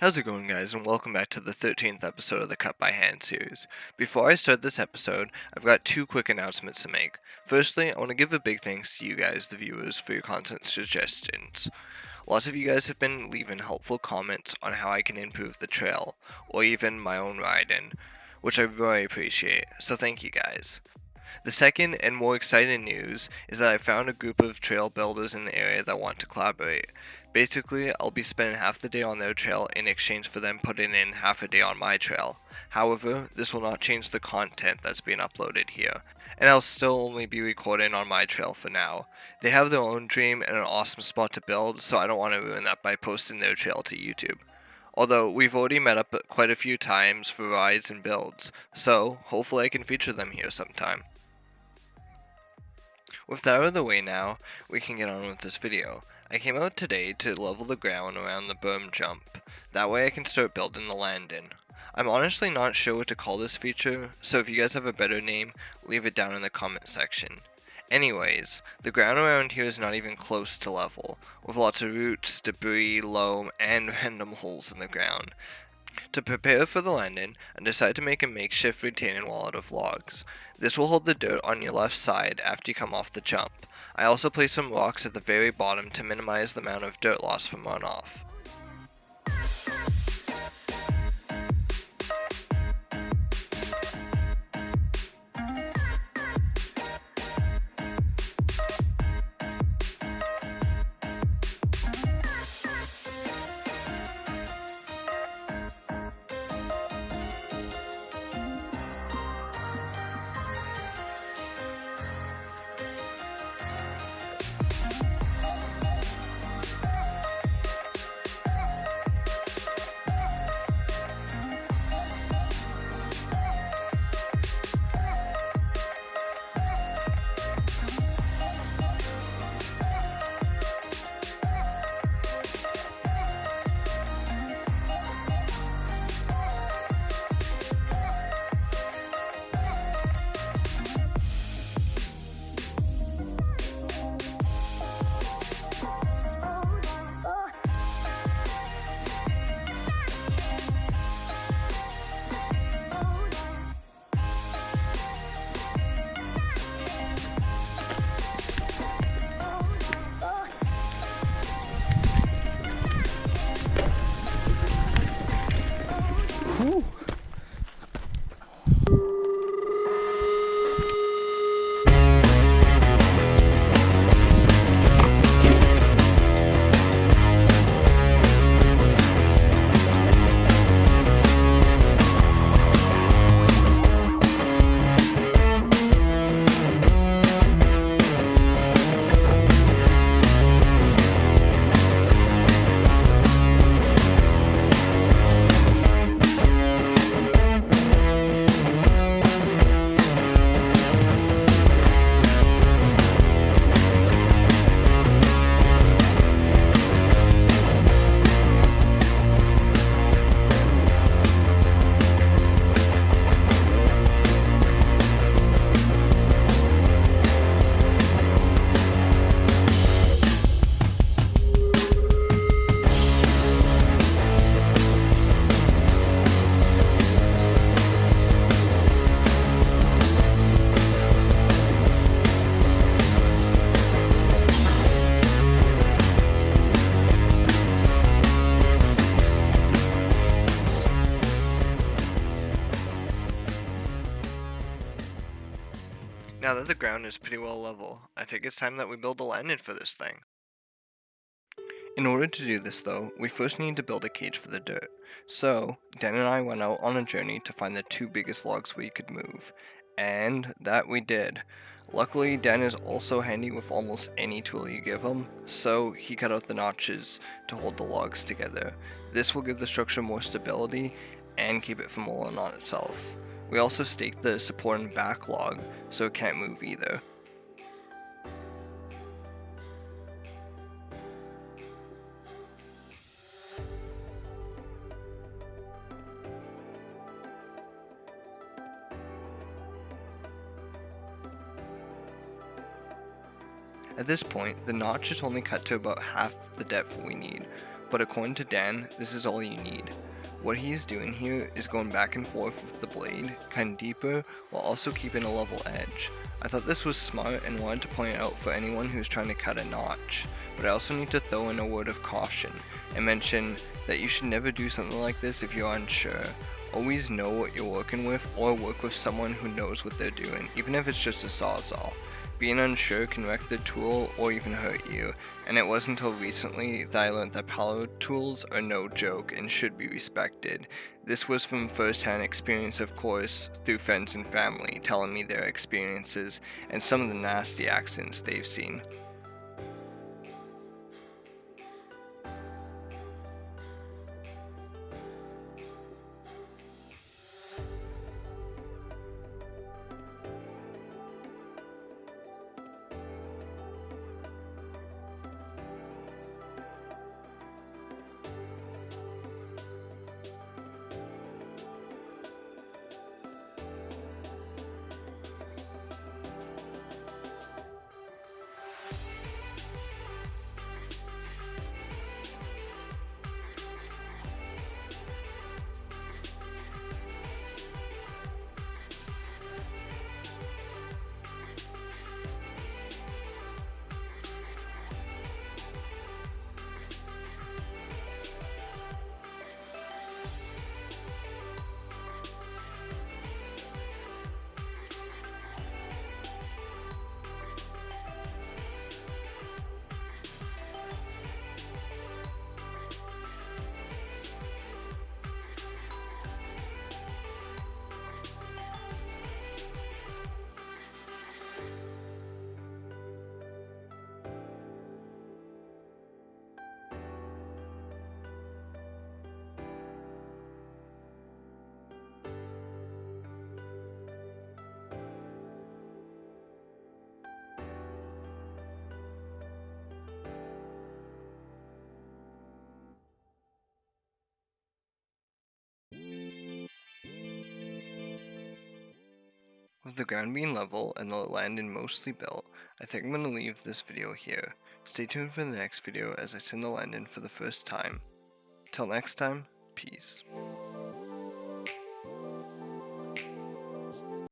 How's it going, guys, and welcome back to the 13th episode of the Cut by Hand series. Before I start this episode, I've got two quick announcements to make. Firstly, I want to give a big thanks to you guys, the viewers, for your content suggestions. Lots of you guys have been leaving helpful comments on how I can improve the trail, or even my own ride-in, which I really appreciate, so thank you guys. The second and more exciting news is that I found a group of trail builders in the area that want to collaborate. Basically, I'll be spending half the day on their trail in exchange for them putting in half a day on my trail. However, this will not change the content that's being uploaded here, and I'll still only be recording on my trail for now. They have their own dream and an awesome spot to build, so I don't want to ruin that by posting their trail to YouTube. Although, we've already met up quite a few times for rides and builds, so hopefully I can feature them here sometime. With that out of the way now, we can get on with this video. I came out today to level the ground around the berm jump. That way I can start building the landing. I'm honestly not sure what to call this feature, so if you guys have a better name, leave it down in the comment section. Anyways, the ground around here is not even close to level, with lots of roots, debris, loam, and random holes in the ground. To prepare for the landing, I decided to make a makeshift retaining wall out of logs. This will hold the dirt on your left side after you come off the jump. I also placed some rocks at the very bottom to minimize the amount of dirt loss from runoff. Now that the ground is pretty well level, I think it's time that we build a landing for this thing. In order to do this though, we first need to build a cage for the dirt. So, Dan and I went out on a journey to find the two biggest logs we could move. And that we did. Luckily, Dan is also handy with almost any tool you give him, so he cut out the notches to hold the logs together. This will give the structure more stability and keep it from rolling on itself. We also staked the supporting back log so it can't move either. At this point, the notch is only cut to about half the depth we need. but according to Dan, this is all you need. What he is doing here is going back and forth with the blade, kind of deeper, while also keeping a level edge. I thought this was smart and wanted to point it out for anyone who's trying to cut a notch, but I also need to throw in a word of caution and mention that you should never do something like this if you're unsure. Always know what you're working with, or work with someone who knows what they're doing, even if it's just a sawzall. Being unsure can wreck the tool or even hurt you, and it wasn't until recently that I learned that power tools are no joke and should be respected. This was from first-hand experience, of course, through friends and family telling me their experiences and some of the nasty accidents they've seen. With the ground being level and the landing mostly built, I think I'm going to leave this video here. Stay tuned for the next video as I send the landing for the first time. Till next time, peace.